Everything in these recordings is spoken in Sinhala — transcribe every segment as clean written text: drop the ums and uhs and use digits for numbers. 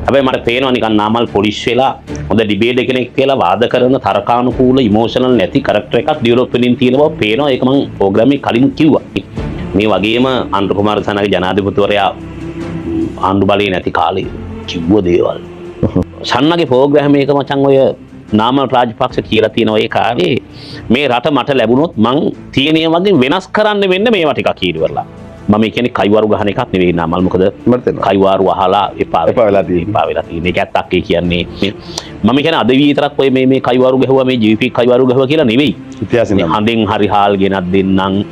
හැබැයි මට පේනවා නිකන් නාමල් පොලිස් වෙලා හොඳ ඩිබේට් එකක් කියලා වාද කරන තරකානුකූල ඉමෝෂනල් නැති කරක්ටර් එකක් ඩෙවලොප් වෙමින් තියෙන බව පේනවා. ඒක මම ප්‍රෝග්‍රෑම් එකේ කලින් කිව්වා. මේ වගේම අනුර කුමාර සනාගේ ජනාධිපතිවරයා ආණ්ඩු බලේ නැති කාලේ කිව්ව දේවල්. සන්නගේ ප්‍රෝග්‍රෑම් එක මචං ඔය නාමල් රාජපක්ෂ කියලා තියෙනවා ඒ කාලේ මේ රට මට ලැබුණොත් මං තියෙන වගේ වෙනස් කරන්න වෙන්න මේවා ටිකක් කීරවලා. මම කියන්නේ කයිවාරු ගහන එකක් නෙවෙයි නාමල්. මොකද කයිවාරු අහලා එපා වෙලා තියෙන එක ඇත්තක් කියන්නේ. මම කියන්නේ අද විතරක් ඔය මේ කයිවාරු ගහුවා මේ ජීපී කයිවාරු ගහුවා කියලා නෙවෙයි. ඉතිහාසෙ හඳෙන් හරි හාල් ගෙනත් දෙන්නම්.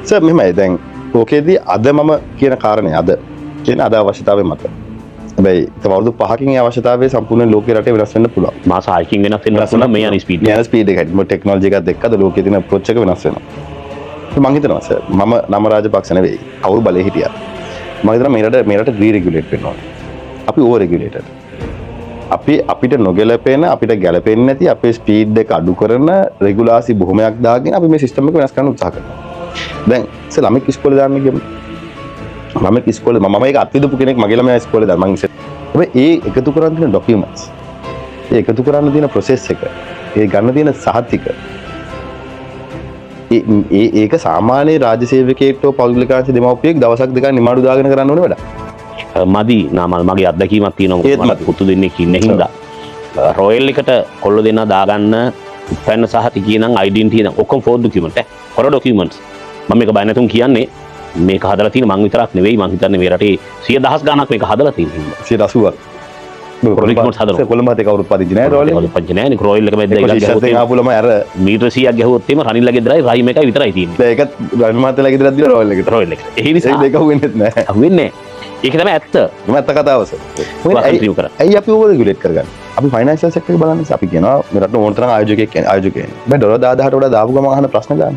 සර් මෙහෙමයි දැන් ඕකේදී අද මම කියන කාරණේ අද කියන්නේ අද අවශ්‍යතාවය මත. හැබැයි තව අවුරුදු 5කින් ඒ අවශ්‍යතාවය සම්පූර්ණ ලෝකේ රටේ වෙනස් වෙන්න පුළුවන්. මාස 6කින් වෙනස් වෙන්න පුළුවන් මේ යන ස්පීඩ් එක. යන ස්පීඩ් එක හැටි මොකද ටෙක්නොලොජි එකත් එක්ක අද ලෝකයේ තියෙන අප්‍රෝච් එක වෙනස් වෙනවා. මම හිතනවා සර් මම නම රාජපක්ෂ නෙවෙයි. කවුරු බලේ හිටියා. මම හිතනවා මේ රට ඩීරෙගියුලේට් වෙන්න ඕනේ. අපි ඕවර් රෙගියුලේටඩ්. අපිට නොගැලපෙන අපිට ගැලපෙන්නේ නැති අපේ ස්පීඩ් එක අඩු කරන රෙගුලාසි බොහොමයක් දාගෙන අපි මේ සිස්ටම් එක වෙනස් කරන්න උත්සාහ කරනවා. දැන් සර් ළමෙක් ඉස්කෝලේ දාන්න ගියම ළමෙක් ඉස්කෝලේ මම මේක අත්විඳපු කෙනෙක් මගේ ළමයා ඉස්කෝලේ දාන්න මං ඉස්සෙල් ඒ එකතු කරන්න තියෙන ඩොකියුමන්ට්ස් ඒ එකතු කරන්න තියෙන ප්‍රොසෙස් එක ඒ ගන්න තියෙන සහතික ඒක සාමාන්‍ය රාජ්‍ය සේවකයෙක්ට පෞද්ගලිකාංශ දෙමව්පියෙක් දවසක් දෙකක් නිමාඩු දාගෙන කරන්න ඕනේ වැඩක්. මදි නාමල් මගේ අත්දැකීමක් තියෙනවා. මම පුතු දෙන්නෙක් ඉන්න හින්දා රොයල් එකට කොල්ල දෙන්න දාගන්න උපැන්න සහතිකය නම් ඩෙන්ටිටි නම් ඔක්කොම ෆෝර් ඩොකියුමන්ට් කොර ඩොකියුමන්ට්ස් මම මේක බය නැතුම් කියන්නේ මේක හදලා තියෙන මං විතරක් නෙවෙයි මං හිතන්නේ මේ රටේ 100,000 ගණක් මේක හදලා තියෙනවා 180ක් ඩොකියුමන්ට්ස් හදලා කොළඹ තේ කවුරුත් පදිච්ච නෑ රොයල් එක පදිච්ච නෑ නේ රොයල් එක මැද්ද ගහුවොත් ආපුලම අර මීටර 100ක් ගහුවොත් එimhe රනිල්ලගේ ගෙදරයි රයිම් එකයි විතරයි තියෙන්නේ ඒකත් රනිල් මහත්තයාලා ගෙදරක් දීලා රොයල් එකට ඒ නිසා දෙක වෙන්නේත් නෑ වෙන්නේ ඒක තමයි ඇත්ත මම ඇත්ත කතාව සර් ඇයි අපි ඕක රෙගියුලේට් කරගන්නේ අපි ෆයිනෑන්ෂල් සෙක්ටර් එක බලන්නේ අපි කියනවා මේ රට ඕන තරම් ආයෝජකයෙක් බෑ ඩොලර් 10000ට වඩා දාපු ගමන් අහන ප්‍රශ්න ගන්න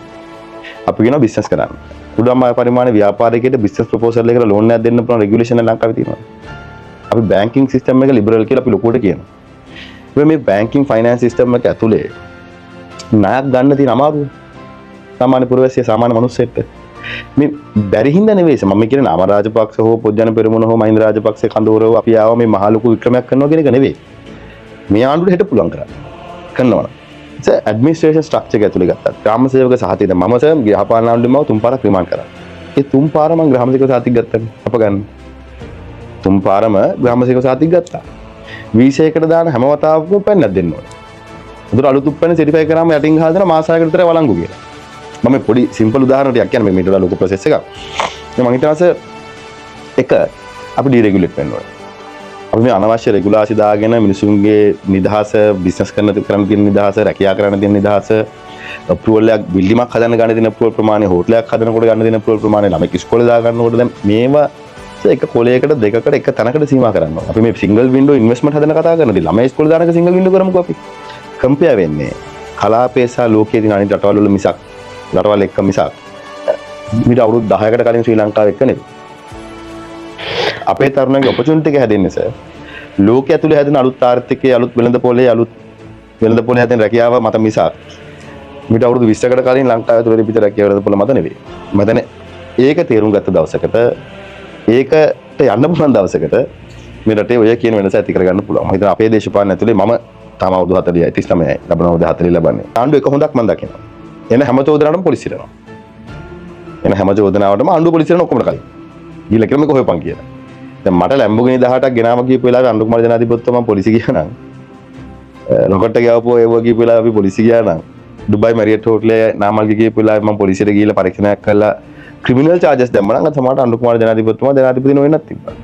අපි කියනවා බිස්නස් කරන්න උඩම පරිමාණ ව්‍යාපාරිකයට බිස්නස් ප්‍රොපෝසල් එකකට ලෝන් එකක් දෙන්න පුළුවන් රෙගියුලේෂන් ලංකාවේ තියෙනවා අපි බැංකින් සිස්ටම් එක ලිබරල් කියලා අපි ලොකුවට කියනවා මේ බැංකින් ෆයිනෑන්ස් සිස්ටම් එක ඇතුලේ ණයක් ගන්න තියෙන අමාරුව සාමාන්‍ය පුරවැසිය සාමාන්‍ය මිනිස්සෙක්ට මේ බැරි හින්දා නෙවෙයි මම කියන්නේ නාම රාජපක්ෂ හෝ පොජ්ජන පෙරමුණ හෝ මහින්ද රාජපක්ෂ කඳවුරව අපි ආව මේ මහ ලොකු වික්‍රමයක් කරනවා කියන එක නෙවෙයි මේ ආණ්ඩුවට හෙට පුළුවන් කරනවා සර් ඇඩ්මිනිස්ට්‍රේෂන් ස්ට්‍රක්චර් එක ඇතුලේ ගත්තා ග්‍රාම සේවක සහතිකද මම සර් ග්‍රහපාලන ආණ්ඩුවෙම තුන් පාරක් රිමාන්ඩ් කරා ඒ තුන් පාර මම ග්‍රාම සේවක සහතික ගත්තානේ අප ගන්න තුන් පාරම ග්‍රාම සේවක සහතික ගත්තා වීසයකට දාන හැම වතාවකම පෙන්නක් දෙන්න ඕනේ උදේ අලුත් උප්පැන්න සර්ටිෆයි කරාම යටින් හදන මාස 6කට විතර වළංගු කියලා මම පොඩි සිම්පල් උදාහරණයක් කියන්නේ මේකට වඩා ලොකු ප්‍රොසෙස් එකක් මම හිතනවා සර් එක අපි ඩිරෙගුලේට් වෙන්න ඕනේ අපි මේ අනවශ්‍ය රෙගුලාසි දාගෙන මිනිසුන්ගේ නිදහස බිස්නස් කරන්න තියෙන නිදහස රැකියාව කරන්න තියෙන නිදහස අප්‍රූවල් එකක් බිල්ඩිමක් හදන්න ගන්න තියෙන අප්‍රූවල් ප්‍රමාණය හෝටලයක් හදනකොට ගන්න තියෙන අප්‍රූවල් ප්‍රමාණය ළමයි ඉස්කෝලේ දා ගන්නකොට දැන් මේවා එක කොලයකට දෙකකට එක තැනකට සීමා කරනවා අපි මේ සිංගල් වින්ඩෝ ඉන්වෙස්ට්මන්ට් හදන කතා කරනදී ළමයි ඉස්කෝලේ දානක සිංගල් වින්ඩෝ කරමුකෝ අපි කම්පෙයාර් වෙන්නේ කලාපේ සහ ලෝකයේ තියෙන අනිත් රටවල් වල මිසක් රටවල් එක්ක මිසක් මීට අවුරුදු 10කට කලින් ශ්‍රී ලංකාව එක්ක නෙවෙයි අපේ තරුණයන්ගේ ඔපචුනිටි එක හැදෙන්නේ සර් ලෝකයේ ඇතුලේ හැදෙන අලුත් ආර්ථිකයේ අලුත් වෙළඳපොලේ හැදෙන රැකියාව මත මිසක් මීට අවුරුදු 20කට කලින් ලංකාවේ තුල පිට රැකියාව වෙළඳපොල මත නෙවෙයි මම දැන් ඒක තේරුම් ගත්ත දවසකට ඒකට යන්න පුළුවන් දවසකට මේ රටේ ඔය කියන වෙනස ඇති කරගන්න පුළුවන් මම හිතනවා අපේ දේශපාලන ඇතුලේ මම තාම අවුරුදු 40යි 39යි ලබන අවුරුදු 40 ලබන්නේ ආණ්ඩුව එක හොඳක් මම දකිනවා එන හැම චෝදනාවටම පොලිසිය යනවා එන හැම චෝදනාවටම ආණ්ඩුව පොලිසිය යන ඔක්කොම කලින් ගිහලා කියලා මේක හොයපන් කියලා දැන් මට ලැම්බෝගිනි 18ක් ගෙනාව කියපු වෙලාවේ අනුර කුමාර ජනාධිපතිතුමා පොලිසිය ගියා නම් රොකට් එක ගාවපුව ඒව කියපු වෙලාවේ අපි පොලිසිය ගියා නම් ඩුබායි මැරියට් හෝටලේ නාමල්ගේ කියපු වෙලාවේ මම පොලිසියට ගිහලා පරීක්ෂණයක් කළා ක්‍රිමිනල් චාර්ජස් දැම්මා නම් අද සමහරට අනුර කුමාර ජනාධිපතිතුමා ජනාධිපති නොවෙන්නත් තිබ්බා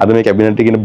අද මේ කැබිනට් එකේ ඉන්න